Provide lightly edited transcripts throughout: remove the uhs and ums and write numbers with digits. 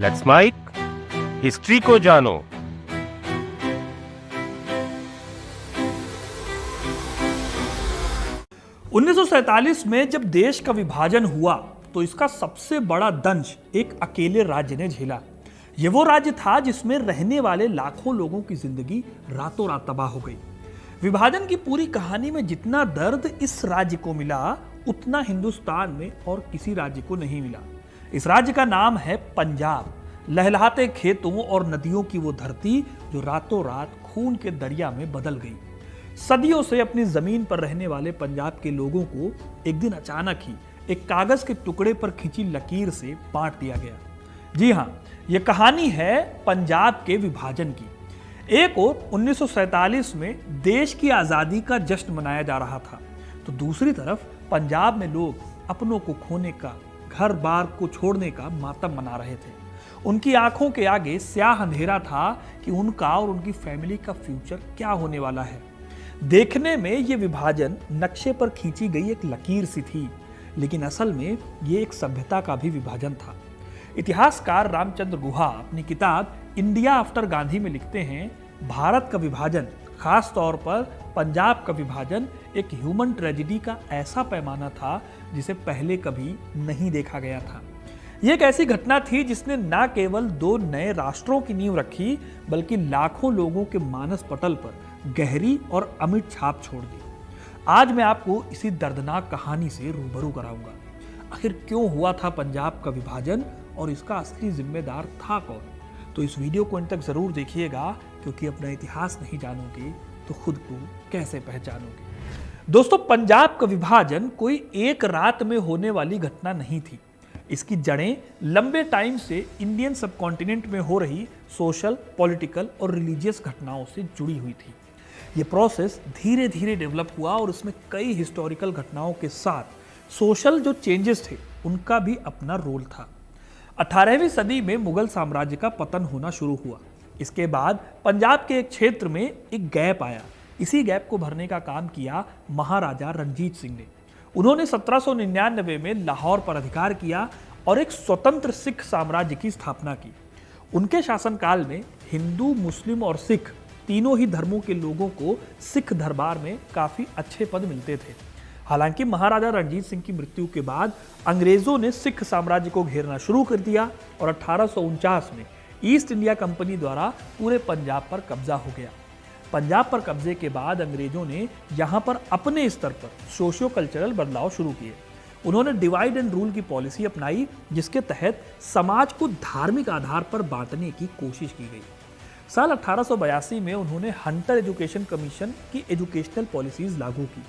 Let's mic history को जानो। 1947 में जब देश का विभाजन हुआ तो इसका सबसे बड़ा दंश एक अकेले राज्य ने झेला। ये वो राज्य था जिसमें रहने वाले लाखों लोगों की जिंदगी रातों रात तबाह हो गई। विभाजन की पूरी कहानी में जितना दर्द इस राज्य को मिला उतना हिंदुस्तान में और किसी राज्य को नहीं मिला। इस राज्य का नाम है पंजाब। लहलहाते खेतों और नदियों की वो धरती जो रातों रात खून के दरिया में बदल गई। सदियों से अपनी जमीन पर रहने वाले पंजाब के लोगों को एक दिन अचानक ही एक कागज के टुकड़े पर खींची लकीर से बांट दिया गया। जी हां, यह कहानी है पंजाब के विभाजन की। एक ओर 1947 में देश की आजादी का जश्न मनाया जा रहा था, तो दूसरी तरफ पंजाब में लोग अपनों को खोने का, घर बार को छोड़ने का मातम मना रहे थे। उनकी आंखों के आगे स्याह अंधेरा था कि उनका और उनकी फैमिली का फ्यूचर क्या होने वाला है। देखने में यह विभाजन नक्शे पर खींची गई एक लकीर सी थी, लेकिन असल में यह एक सभ्यता का भी विभाजन था। इतिहासकार रामचंद्र गुहा अपनी किताब इंडिया आफ्टर गांधी में लिखते हैं, भारत का विभाजन, खास तौर पर पंजाब का विभाजन, एक ह्यूमन ट्रेजेडी का ऐसा पैमाना था जिसे पहले कभी नहीं देखा गया था। यह एक ऐसी घटना थी जिसने न केवल दो नए राष्ट्रों की नींव रखी, बल्कि लाखों लोगों के मानस पटल पर गहरी और अमिट छाप छोड़ दी। आज मैं आपको इसी दर्दनाक कहानी से रूबरू कराऊंगा। आखिर क्यों हुआ था पंजाब का विभाजन और इसका असली जिम्मेदार था कौन? तो इस वीडियो को अंत तक जरूर देखिएगा, क्योंकि अपना इतिहास नहीं जानोगे तो खुद को कैसे पहचानोगे। दोस्तों, पंजाब का विभाजन कोई एक रात में होने वाली घटना नहीं थी। इसकी जड़ें लंबे टाइम से इंडियन सबकॉन्टिनेंट में हो रही सोशल, पॉलिटिकल और रिलीजियस घटनाओं से जुड़ी हुई थी। ये प्रोसेस धीरे धीरे डेवलप हुआ और इसमें कई हिस्टोरिकल घटनाओं के साथ सोशल जो चेंजेस थे उनका भी अपना रोल था। 18वीं सदी में मुगल साम्राज्य का पतन होना शुरू हुआ। इसके बाद पंजाब के एक क्षेत्र में एक गैप आया। इसी गैप को भरने का काम किया महाराजा रणजीत सिंह ने। उन्होंने 1799 में लाहौर पर अधिकार किया और एक स्वतंत्र सिख साम्राज्य की स्थापना की। उनके शासनकाल में हिंदू, मुस्लिम और सिख तीनों ही धर्मों के लोगों को सिख दरबार में काफी अच्छे पद मिलते थे। हालांकि महाराजा रणजीत सिंह की मृत्यु के बाद अंग्रेजों ने सिख साम्राज्य को घेरना शुरू कर दिया और 1849 में ईस्ट इंडिया कंपनी द्वारा पूरे पंजाब पर कब्जा हो गया। पंजाब पर कब्जे के बाद अंग्रेजों ने यहाँ पर अपने स्तर पर सोशियो कल्चरल बदलाव शुरू किए। उन्होंने डिवाइड एंड रूल की पॉलिसी अपनाई, जिसके तहत समाज को धार्मिक आधार पर बांटने की कोशिश की गई। साल 1882 में उन्होंने हंटर एजुकेशन कमीशन की एजुकेशनल पॉलिसीज लागू की।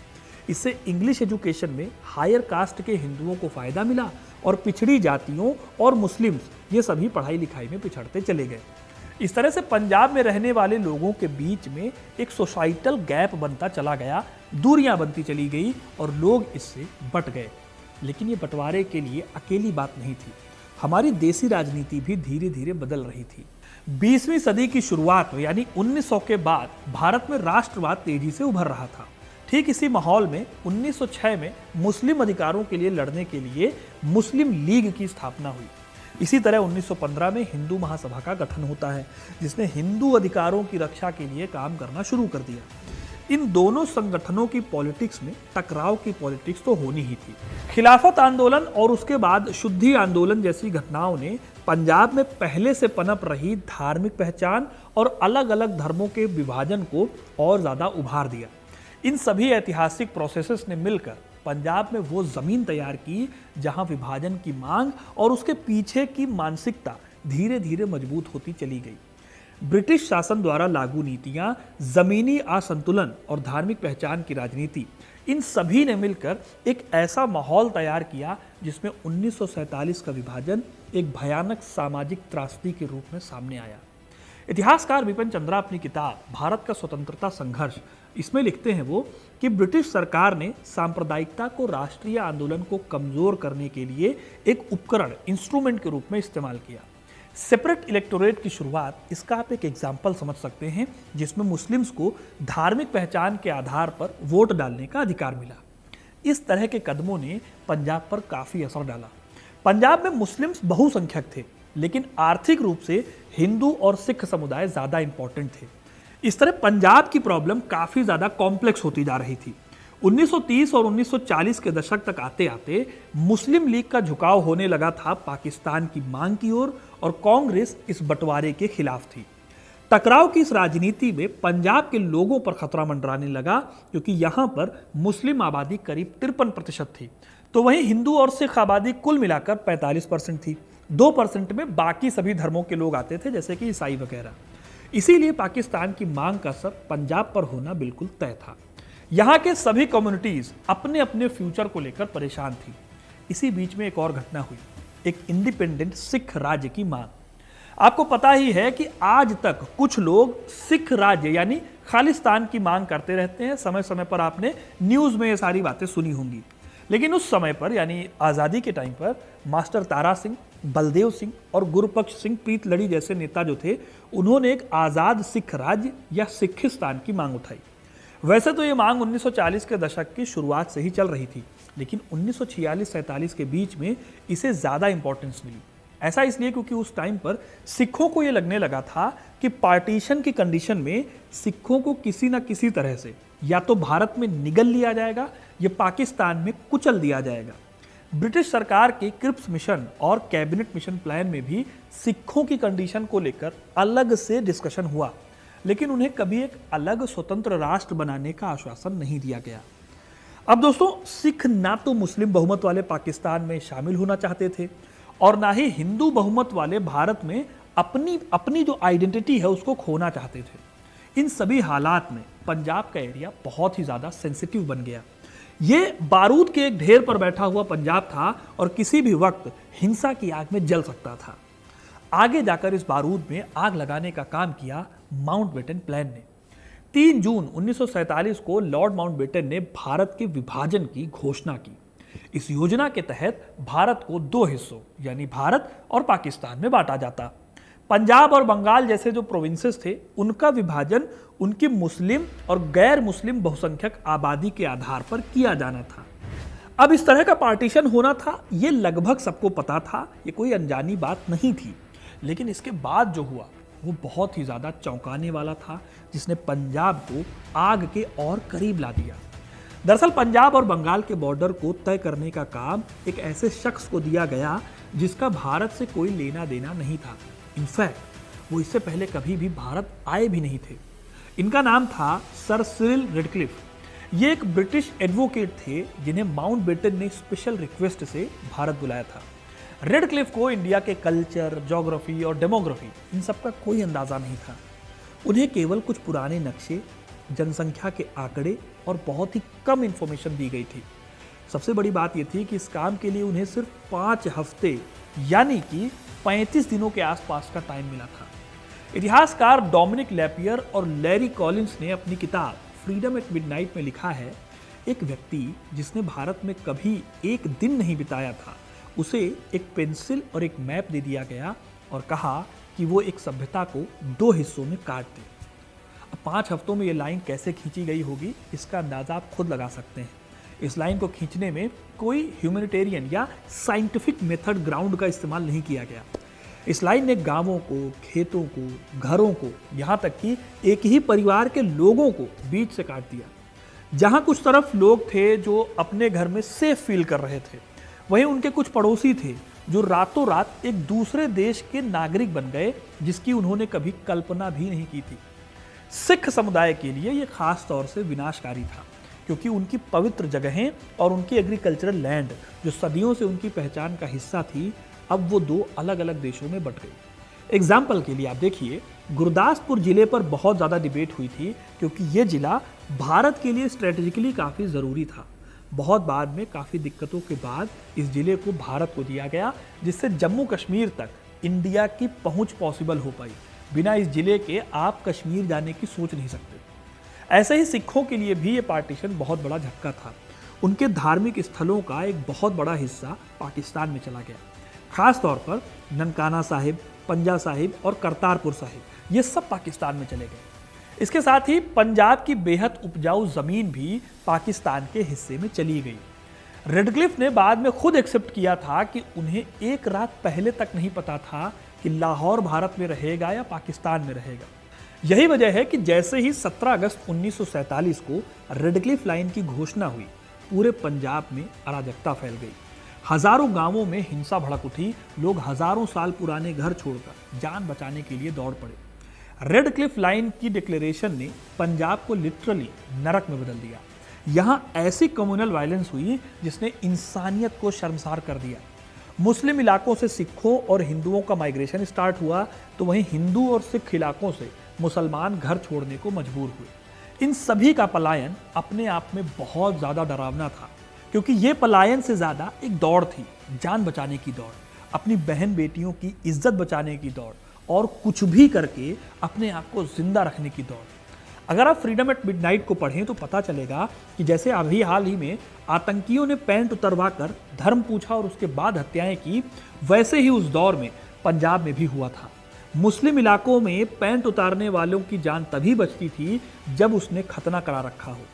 इससे इंग्लिश एजुकेशन में हायर कास्ट के हिंदुओं को फायदा मिला और पिछड़ी जातियों और मुस्लिम्स ये सभी पढ़ाई लिखाई में पिछड़ते चले गए। इस तरह से पंजाब में रहने वाले लोगों के बीच में एक सोसाइटल गैप बनता चला गया, दूरियां बनती चली गई और लोग इससे बट गए। लेकिन ये बंटवारे के लिए अकेली बात नहीं थी। हमारी देसी राजनीति भी धीरे धीरे बदल रही थी। 20वीं सदी की शुरुआत में यानी 1900 के बाद भारत में राष्ट्रवाद तेजी से उभर रहा था। ठीक इसी माहौल में 1906 में मुस्लिम अधिकारों के लिए लड़ने के लिए मुस्लिम लीग की स्थापना हुई। इसी तरह 1915 में हिंदू महासभा का गठन होता है, जिसने हिंदू अधिकारों की रक्षा के लिए काम करना शुरू कर दिया। इन दोनों संगठनों की पॉलिटिक्स में टकराव की पॉलिटिक्स तो होनी ही थी। खिलाफत आंदोलन और उसके बाद शुद्धि आंदोलन जैसी घटनाओं ने पंजाब में पहले से पनप रही धार्मिक पहचान और अलग अलग धर्मों के विभाजन को और ज्यादा उभार दिया। इन सभी ऐतिहासिक प्रोसेसेस ने मिलकर पंजाब में वो जमीन तैयार की जहां विभाजन की मांग और उसके पीछे की मानसिकता धीरे धीरे मजबूत होती चली गई। ब्रिटिश शासन द्वारा लागू नीतियां, जमीनी असंतुलन और धार्मिक पहचान की राजनीति, इन सभी ने मिलकर एक ऐसा माहौल तैयार किया जिसमें 1947 का विभाजन एक भयानक सामाजिक त्रासदी के रूप में सामने आया। इतिहासकार विपिन चंद्रा अपनी किताब भारत का स्वतंत्रता संघर्ष, इसमें लिखते हैं वो कि ब्रिटिश सरकार ने सांप्रदायिकता को राष्ट्रीय आंदोलन को कमजोर करने के लिए एक उपकरण, इंस्ट्रूमेंट के रूप में इस्तेमाल किया। सेपरेट इलेक्टोरेट की शुरुआत, इसका आप एक एग्जाम्पल समझ सकते हैं, जिसमें मुस्लिम्स को धार्मिक पहचान के आधार पर वोट डालने का अधिकार मिला। इस तरह के कदमों ने पंजाब पर काफी असर डाला। पंजाब में मुस्लिम्स बहुसंख्यक थे, लेकिन आर्थिक रूप से हिंदू और सिख समुदाय ज़्यादा इंपॉर्टेंट थे। इस तरह पंजाब की प्रॉब्लम काफ़ी ज़्यादा कॉम्प्लेक्स होती जा रही थी। 1930 और 1940 के दशक तक आते आते मुस्लिम लीग का झुकाव होने लगा था पाकिस्तान की मांग की ओर और कांग्रेस इस बंटवारे के खिलाफ थी। टकराव की इस राजनीति में पंजाब के लोगों पर खतरा मंडराने लगा, क्योंकि यहाँ पर मुस्लिम आबादी करीब 53% थी, तो वहीं हिंदू और सिख आबादी कुल मिलाकर 45% थी। 2% में बाकी सभी धर्मों के लोग आते थे, जैसे कि ईसाई वगैरह। इसीलिए पाकिस्तान की मांग का असर पंजाब पर होना बिल्कुल तय था। यहाँ के सभी कम्युनिटीज अपने अपने फ्यूचर को लेकर परेशान थी। इसी बीच में एक और घटना हुई, एक इंडिपेंडेंट सिख राज्य की मांग। आपको पता ही है कि आज तक कुछ लोग सिख राज्य यानी खालिस्तान की मांग करते रहते हैं। समय समय पर आपने न्यूज़ में ये सारी बातें सुनी होंगी। लेकिन उस समय पर यानी आज़ादी के टाइम पर मास्टर तारा सिंह, बलदेव सिंह और गुरबख्श सिंह प्रीतलड़ी जैसे नेता जो थे, उन्होंने एक आज़ाद सिख राज्य या सिखिस्तान की मांग उठाई। वैसे तो ये मांग 1940 के दशक की शुरुआत से ही चल रही थी, लेकिन 1946-47 के बीच में इसे ज़्यादा इंपॉर्टेंस मिली। ऐसा इसलिए क्योंकि उस टाइम पर सिखों को ये लगने लगा था कि पार्टीशन की कंडीशन में सिखों को किसी न किसी तरह से या तो भारत में निगल लिया जाएगा या पाकिस्तान में कुचल दिया जाएगा। ब्रिटिश सरकार के क्रिप्स मिशन और कैबिनेट मिशन प्लान में भी सिखों की कंडीशन को लेकर अलग से डिस्कशन हुआ, लेकिन उन्हें कभी एक अलग स्वतंत्र राष्ट्र बनाने का आश्वासन नहीं दिया गया। अब दोस्तों, सिख ना तो मुस्लिम बहुमत वाले पाकिस्तान में शामिल होना चाहते थे और ना ही हिंदू बहुमत वाले भारत में अपनी जो आइडेंटिटी है उसको खोना चाहते थे। इन सभी हालात में पंजाब का एरिया बहुत ही ज़्यादा सेंसिटिव बन गया। ये बारूद के एक ढेर पर बैठा हुआ पंजाब था और किसी भी वक्त हिंसा की आग में जल सकता था। आगे जाकर इस बारूद में आग लगाने का काम किया माउंटबेटन प्लान ने। 3 जून 1947 को लॉर्ड माउंटबेटन ने भारत के विभाजन की घोषणा की। इस योजना के तहत भारत को 2 हिस्सों यानी भारत और पाकिस्तान में बांटा जाता। पंजाब और बंगाल जैसे जो प्रोविंसेस थे, उनका विभाजन उनकी मुस्लिम और गैर मुस्लिम बहुसंख्यक आबादी के आधार पर किया जाना था। अब इस तरह का पार्टीशन होना था, ये लगभग सबको पता था, ये कोई अनजानी बात नहीं थी। लेकिन इसके बाद जो हुआ वो बहुत ही ज़्यादा चौंकाने वाला था, जिसने पंजाब को आग के और करीब ला दिया। दरअसल पंजाब और बंगाल के बॉर्डर को तय करने का काम एक ऐसे शख्स को दिया गया जिसका भारत से कोई लेना देना नहीं था। इनफैक्ट वो इससे पहले कभी भी भारत आए भी नहीं थे। इनका नाम था सर सिरिल रेडक्लिफ। ये एक ब्रिटिश एडवोकेट थे जिन्हें माउंटबेटन ने स्पेशल रिक्वेस्ट से भारत बुलाया था। रेडक्लिफ को इंडिया के कल्चर, ज्योग्राफी और डेमोग्राफी इन सब का कोई अंदाज़ा नहीं था। उन्हें केवल कुछ पुराने नक्शे, जनसंख्या के आंकड़े और बहुत ही कम इंफॉर्मेशन दी गई थी। सबसे बड़ी बात यह थी कि इस काम के लिए उन्हें सिर्फ 5 हफ्ते यानी कि 35 दिनों के आसपास का टाइम मिला था। इतिहासकार डोमिनिक लैपियर और लैरी कॉलिंस ने अपनी किताब फ्रीडम एट मिडनाइट में लिखा है, एक व्यक्ति जिसने भारत में कभी एक दिन नहीं बिताया था, उसे एक पेंसिल और एक मैप दे दिया गया और कहा कि वो एक सभ्यता को 2 हिस्सों में काट दे। अब 5 हफ्तों में ये लाइन कैसे खींची गई होगी, इसका अंदाजा आप खुद लगा सकते हैं। इस लाइन को खींचने में कोई ह्यूमैनिटेरियन या साइंटिफिक मेथड ग्राउंड का इस्तेमाल नहीं किया गया। इस लाइन ने गांवों को, खेतों को, घरों को, यहाँ तक कि एक ही परिवार के लोगों को बीच से काट दिया। जहाँ कुछ तरफ लोग थे जो अपने घर में सेफ फील कर रहे थे, वहीं उनके कुछ पड़ोसी थे जो रातों रात एक दूसरे देश के नागरिक बन गए, जिसकी उन्होंने कभी कल्पना भी नहीं की थी। सिख समुदाय के लिए यह खास तौर से विनाशकारी था, क्योंकि उनकी पवित्र जगहें और उनकी एग्रीकल्चरल लैंड जो सदियों से उनकी पहचान का हिस्सा थी, अब वो 2 अलग अलग देशों में बट गई। एग्जाम्पल के लिए आप देखिए, गुरदासपुर जिले पर बहुत ज़्यादा डिबेट हुई थी, क्योंकि ये जिला भारत के लिए स्ट्रेटेजिकली काफ़ी ज़रूरी था। बहुत बाद में काफ़ी दिक्कतों के बाद इस जिले को भारत को दिया गया, जिससे जम्मू कश्मीर तक इंडिया की पहुंच पॉसिबल हो पाई। बिना इस जिले के आप कश्मीर जाने की सोच नहीं सकते। ऐसे ही सिखों के लिए भी ये पार्टीशन बहुत बड़ा झटका था। उनके धार्मिक स्थलों का एक बहुत बड़ा हिस्सा पाकिस्तान में चला गया। खास तौर पर ननकाना साहिब, पंजा साहिब और करतारपुर साहिब, ये सब पाकिस्तान में चले गए। इसके साथ ही पंजाब की बेहद उपजाऊ ज़मीन भी पाकिस्तान के हिस्से में चली गई। रेडक्लिफ ने बाद में खुद एक्सेप्ट किया था कि उन्हें एक रात पहले तक नहीं पता था कि लाहौर भारत में रहेगा या पाकिस्तान में रहेगा। यही वजह है कि जैसे ही 17 अगस्त 1947 को रेडक्लिफ लाइन की घोषणा हुई, पूरे पंजाब में अराजकता फैल गई। हजारों गांवों में हिंसा भड़क उठी, लोग हजारों साल पुराने घर छोड़कर जान बचाने के लिए दौड़ पड़े। रेडक्लिफ लाइन की डिक्लेरेशन ने पंजाब को लिटरली नरक में बदल दिया। यहां ऐसी कम्युनल वायलेंस हुई जिसने इंसानियत को शर्मसार कर दिया। मुस्लिम इलाकों से सिखों और हिंदुओं का माइग्रेशन स्टार्ट हुआ, तो वहीं हिंदू और सिख इलाकों से मुसलमान घर छोड़ने को मजबूर हुए। इन सभी का पलायन अपने आप में बहुत ज़्यादा डरावना था, क्योंकि ये पलायन से ज़्यादा एक दौड़ थी, जान बचाने की दौड़, अपनी बहन बेटियों की इज्जत बचाने की दौड़ और कुछ भी करके अपने आप को जिंदा रखने की दौड़। अगर आप फ्रीडम एट मिडनाइट को पढ़ें तो पता चलेगा कि जैसे अभी हाल ही में आतंकियों ने पैंट उतरवा कर धर्म पूछा और उसके बाद हत्याएं की, वैसे ही उस दौर में पंजाब में भी हुआ था। मुस्लिम इलाकों में पैंट उतारने वालों की जान तभी बचती थी जब उसने खतना करा रखा हो।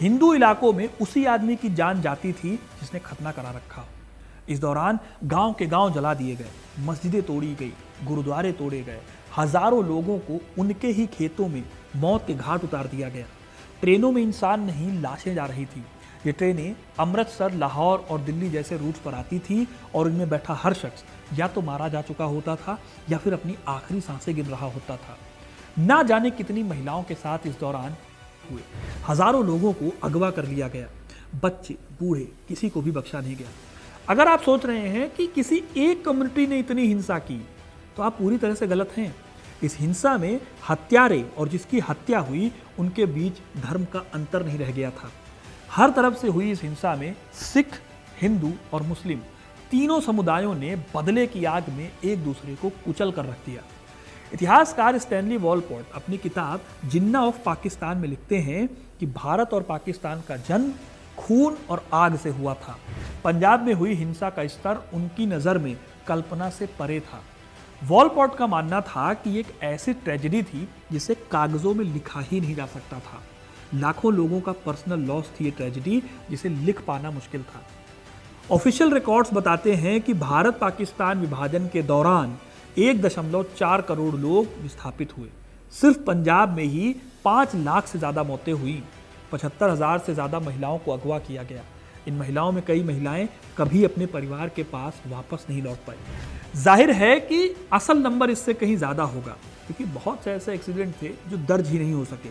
हिंदू इलाकों में उसी आदमी की जान जाती थी जिसने खतना करा रखा हो। इस दौरान गांव के गांव जला दिए गए, मस्जिदें तोड़ी गई, गुरुद्वारे तोड़े गए, हजारों लोगों को उनके ही खेतों में मौत के घाट उतार दिया गया। ट्रेनों में इंसान नहीं, लाशें जा रही थी। ये ट्रेनें अमृतसर, लाहौर और दिल्ली जैसे रूट पर आती थी और इनमें बैठा हर शख्स या तो मारा जा चुका होता था या फिर अपनी आखिरी सांसें गिन रहा होता था। ना जाने कितनी महिलाओं के साथ इस दौरान हुए। हजारों लोगों को अगवा कर लिया गया, बच्चे, बूढ़े, किसी को भी बख्शा नहीं गया। अगर आप सोच रहे हैं कि किसी एक कम्युनिटी ने इतनी हिंसा की, तो आप पूरी तरह से गलत हैं। इस हिंसा में हत्यारे और जिसकी हत्या हुई उनके बीच धर्म का अंतर नहीं रह गया था। हर तरफ से हुई इस हिंसा में सिख, हिंदू और मुस्लिम तीनों समुदायों ने बदले की आग में एक दूसरे को कुचल कर रख दिया। इतिहासकार स्टैनली वॉलपोर्ट अपनी किताब जिन्ना ऑफ पाकिस्तान में लिखते हैं कि भारत और पाकिस्तान का जन्म खून और आग से हुआ था। पंजाब में हुई हिंसा का स्तर उनकी नज़र में कल्पना से परे था। वॉलपोर्ट का मानना था कि एक ऐसी ट्रेजेडी थी जिसे कागजों में लिखा ही नहीं जा सकता था। लाखों लोगों का पर्सनल लॉस थी ये ट्रेजेडी, जिसे लिख पाना मुश्किल था। ऑफिशियल रिकॉर्ड्स बताते हैं कि भारत पाकिस्तान विभाजन के दौरान 1.4 करोड़ लोग विस्थापित हुए। सिर्फ पंजाब में ही 5 लाख से ज़्यादा मौतें हुई। 75,000 से ज़्यादा महिलाओं को अगवा किया गया। इन महिलाओं में कई महिलाएं कभी अपने परिवार के पास वापस नहीं लौट पाई। जाहिर है कि असल नंबर इससे कहीं ज़्यादा होगा, क्योंकि बहुत से ऐसे एक्सीडेंट थे जो दर्ज ही नहीं हो सके।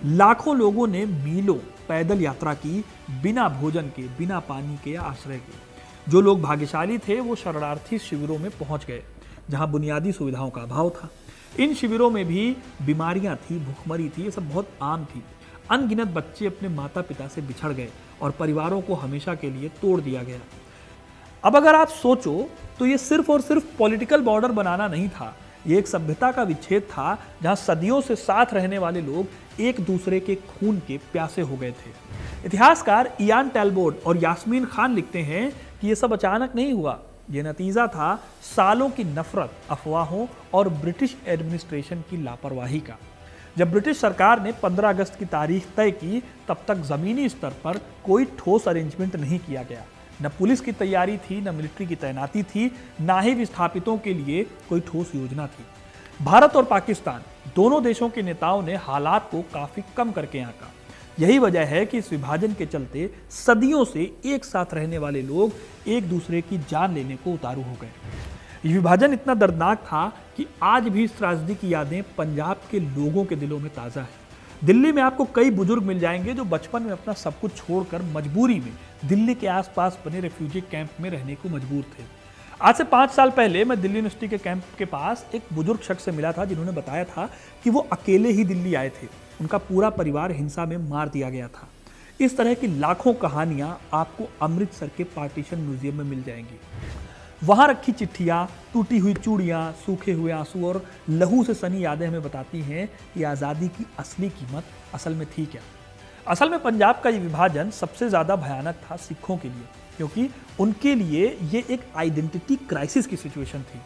लाखों लोगों ने मीलों पैदल यात्रा की, बिना भोजन के, बिना पानी के या आश्रय के। जो लोग भाग्यशाली थे वो शरणार्थी शिविरों में पहुंच गए, जहां बुनियादी सुविधाओं का अभाव था। इन शिविरों में भी बीमारियां थी, भूखमरी थी, ये सब बहुत आम थी। अनगिनत बच्चे अपने माता पिता से बिछड़ गए और परिवारों को हमेशा के लिए तोड़ दिया गया। अब अगर आप सोचो तो ये सिर्फ और सिर्फ पॉलिटिकल बॉर्डर बनाना नहीं था, ये एक सभ्यता का विच्छेद था, जहां सदियों से साथ रहने वाले लोग एक दूसरे के खून के प्यासे हो गए थे। इतिहासकार इयान टैलबोट और यास्मीन खान लिखते हैं कि यह सब अचानक नहीं हुआ, यह नतीजा था सालों की नफरत, अफवाहों और ब्रिटिश एडमिनिस्ट्रेशन की लापरवाही का। जब ब्रिटिश सरकार ने 15 अगस्त की तारीख तय की, तब तक जमीनी स्तर पर कोई ठोस अरेंजमेंट नहीं किया गया। न पुलिस की तैयारी थी, न मिलिट्री की तैनाती थी, ना ही विस्थापितों के लिए कोई ठोस योजना थी। भारत और पाकिस्तान दोनों देशों के नेताओं ने हालात को काफी कम करके आंका। यही वजह है कि इस विभाजन के चलते सदियों से एक साथ रहने वाले लोग एक दूसरे की जान लेने को उतारू हो गए। ये विभाजन इतना दर्दनाक था कि आज भी इस त्रासदी की यादें पंजाब के लोगों के दिलों में ताज़ा है। दिल्ली में आपको कई बुजुर्ग मिल जाएंगे जो बचपन में अपना सब कुछ छोड़कर मजबूरी में दिल्ली के आसपास बने रेफ्यूजी कैंप में रहने को मजबूर थे। आज से 5 साल पहले मैं दिल्ली यूनिवर्सिटी के कैंप के पास एक बुजुर्ग शख्स से मिला था, जिन्होंने बताया था कि वो अकेले ही दिल्ली आए थे। उनका पूरा परिवार हिंसा में मार दिया गया था। इस तरह की लाखों कहानियां आपको अमृतसर के पार्टीशन म्यूजियम में मिल जाएंगी। वहां रखी चिट्ठियां, टूटी हुई चूड़ियां, सूखे हुए आंसू और लहू से सनी यादें हमें बताती हैं कि आज़ादी की असली कीमत असल में थी क्या। असल में पंजाब का ये विभाजन सबसे ज़्यादा भयानक था सिखों के लिए, क्योंकि उनके लिए ये एक आइडेंटिटी क्राइसिस की सिचुएशन थी।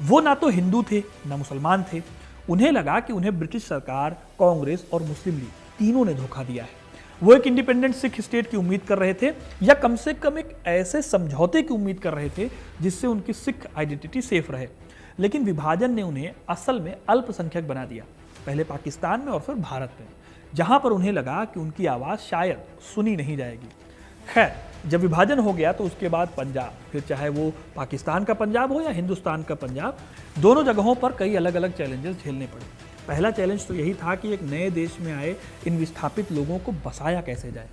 वो ना तो हिंदू थे ना मुसलमान थे। उन्हें लगा कि उन्हें ब्रिटिश सरकार, कांग्रेस और मुस्लिम लीग तीनों ने धोखा दिया है। वो एक इंडिपेंडेंट सिख स्टेट की उम्मीद कर रहे थे, या कम से कम एक ऐसे समझौते की उम्मीद कर रहे थे जिससे उनकी सिख आइडेंटिटी सेफ रहे। लेकिन विभाजन ने उन्हें असल में अल्पसंख्यक बना दिया, पहले पाकिस्तान में और फिर भारत में, जहां पर उन्हें लगा कि उनकी आवाज़ शायद सुनी नहीं जाएगी। खैर, जब विभाजन हो गया तो उसके बाद पंजाब, फिर चाहे वो पाकिस्तान का पंजाब हो या हिंदुस्तान का पंजाब, दोनों जगहों पर कई अलग अलग चैलेंजेस झेलने पड़े। पहला चैलेंज तो यही था कि एक नए देश में आए इन विस्थापित लोगों को बसाया कैसे जाए।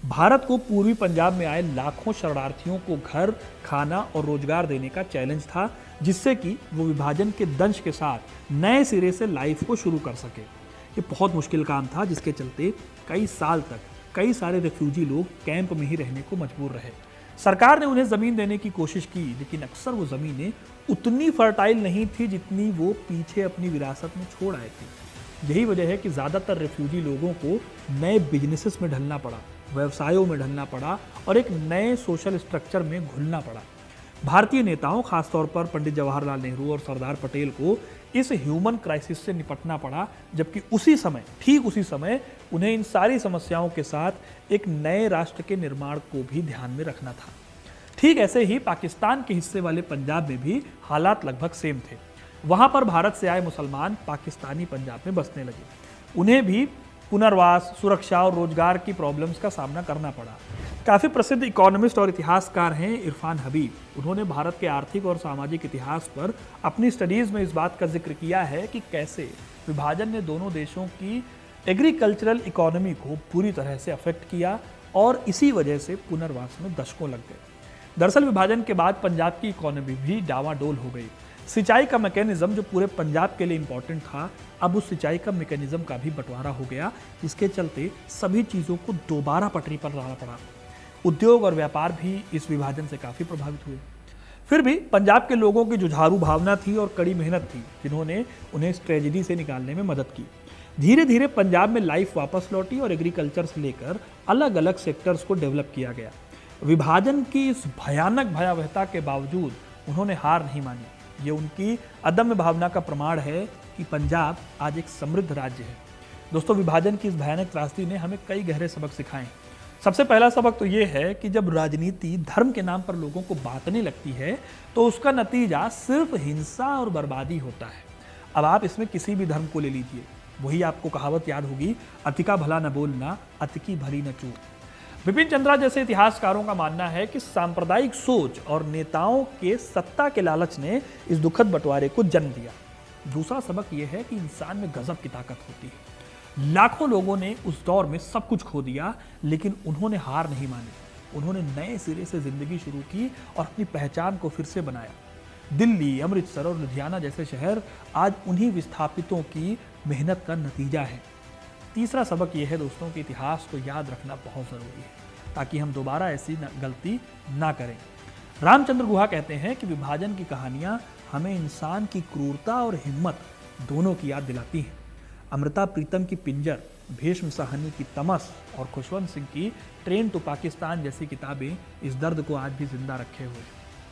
भारत को पूर्वी पंजाब में आए लाखों शरणार्थियों को घर, खाना और रोजगार देने का चैलेंज था, जिससे कि वो विभाजन के दंश के साथ नए सिरे से लाइफ को शुरू कर सके। ये बहुत मुश्किल काम था, जिसके चलते कई साल तक कई सारे रेफ्यूजी लोग कैंप में ही रहने को मजबूर रहे। सरकार ने उन्हें ज़मीन देने की कोशिश की, लेकिन अक्सर वो ज़मीनें उतनी फर्टाइल नहीं थी जितनी वो पीछे अपनी विरासत में छोड़ आए थे। यही वजह है कि ज़्यादातर रेफ्यूजी लोगों को नए बिजनेसेस में ढलना पड़ा, व्यवसायों में ढलना पड़ा और एक नए सोशल स्ट्रक्चर में घुलना पड़ा। भारतीय नेताओं, खासतौर पर पंडित जवाहरलाल नेहरू और सरदार पटेल को इस ह्यूमन क्राइसिस से निपटना पड़ा, जबकि ठीक उसी समय उन्हें इन सारी समस्याओं के साथ एक नए राष्ट्र के निर्माण को भी ध्यान में रखना था। ठीक ऐसे ही पाकिस्तान के हिस्से वाले पंजाब में भी हालात लगभग सेम थे। वहां पर भारत से आए मुसलमान पाकिस्तानी पंजाब में बसने लगे। उन्हें भी पुनर्वास, सुरक्षा और रोजगार की प्रॉब्लम्स का सामना करना पड़ा। काफ़ी प्रसिद्ध इकोनॉमिस्ट और इतिहासकार हैं इरफान हबीब। उन्होंने भारत के आर्थिक और सामाजिक इतिहास पर अपनी स्टडीज़ में इस बात का जिक्र किया है कि कैसे विभाजन ने दोनों देशों की एग्रीकल्चरल इकोनॉमी को पूरी तरह से अफेक्ट किया और इसी वजह से पुनर्वास में दशकों लग गए। दरअसल विभाजन के बाद पंजाब की इकोनॉमी भी डावाडोल हो गई। सिंचाई का मैकेनिज्म जो पूरे पंजाब के लिए इंपॉर्टेंट था, अब उस सिंचाई का मैकेनिज्म का भी बंटवारा हो गया, जिसके चलते सभी चीज़ों को दोबारा पटरी पर लाना पड़ा। उद्योग और व्यापार भी इस विभाजन से काफ़ी प्रभावित हुए। फिर भी पंजाब के लोगों की जुझारू भावना थी और कड़ी मेहनत थी, जिन्होंने उन्हें इस ट्रेजेडी से निकालने में मदद की। धीरे धीरे पंजाब में लाइफ वापस लौटी और एग्रीकल्चर से लेकर अलग अलग सेक्टर्स को डेवलप किया गया। विभाजन की इस भयानक भयावहता के बावजूद उन्होंने हार नहीं मानी। ये उनकी अदम्य भावना का प्रमाण है कि पंजाब आज एक समृद्ध राज्य है। दोस्तों, विभाजन की इस भयानक त्रासदी ने हमें कई गहरे सबक सिखाए। सबसे पहला सबक तो ये है कि जब राजनीति धर्म के नाम पर लोगों को बांटने लगती है तो उसका नतीजा सिर्फ हिंसा और बर्बादी होता है। अब आप इसमें किसी भी धर्म को ले लीजिए, वही आपको कहावत याद होगी, अति का भला न बोलना, अति की भली न चूक। बिपिन चंद्रा जैसे इतिहासकारों का मानना है कि सांप्रदायिक सोच और नेताओं के सत्ता के लालच ने इस दुखद बंटवारे को जन्म दिया। दूसरा सबक यह है कि इंसान में गजब की ताकत होती है। लाखों लोगों ने उस दौर में सब कुछ खो दिया, लेकिन उन्होंने हार नहीं मानी। उन्होंने नए सिरे से जिंदगी शुरू की और अपनी पहचान को फिर से बनाया। दिल्ली, अमृतसर और लुधियाना जैसे शहर आज उन्हीं विस्थापितों की मेहनत का नतीजा है। तीसरा सबक यह है दोस्तों कि इतिहास को याद रखना बहुत ज़रूरी है, ताकि हम दोबारा ऐसी गलती ना करें। रामचंद्र गुहा कहते हैं कि विभाजन की कहानियाँ हमें इंसान की क्रूरता और हिम्मत दोनों की याद दिलाती हैं। अमृता प्रीतम की पिंजर, भीष्म साहनी की तमस और खुशवंत सिंह की ट्रेन टू पाकिस्तान जैसी किताबें इस दर्द को आज भी जिंदा रखे हुए।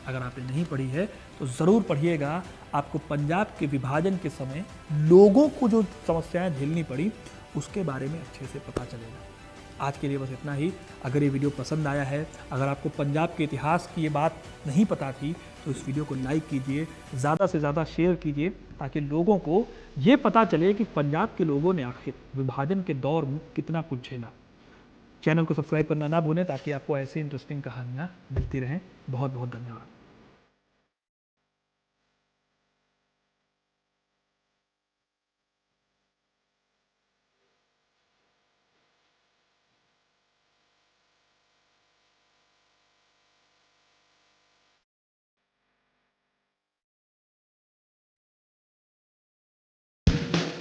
अगर आपने नहीं पढ़ी है तो ज़रूर पढ़िएगा। आपको पंजाब के विभाजन के समय लोगों को जो समस्याएं झेलनी पड़ी उसके बारे में अच्छे से पता चलेगा। आज के लिए बस इतना ही। अगर ये वीडियो पसंद आया है, अगर आपको पंजाब के इतिहास की ये बात नहीं पता थी, तो इस वीडियो को लाइक कीजिए, ज़्यादा से ज़्यादा शेयर कीजिए, ताकि लोगों को ये पता चले कि पंजाब के लोगों ने आखिर विभाजन के दौर में कितना कुछ झेला। चैनल को सब्सक्राइब करना ना भूलें, ताकि आपको ऐसी इंटरेस्टिंग कहानियाँ मिलती रहें। बहुत बहुत धन्यवाद।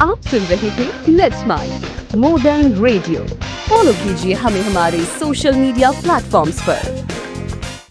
आप सुन रहे थे let's mind modern radio. Follow कीजिए हमें हमारे सोशल मीडिया प्लेटफॉर्म्स पर।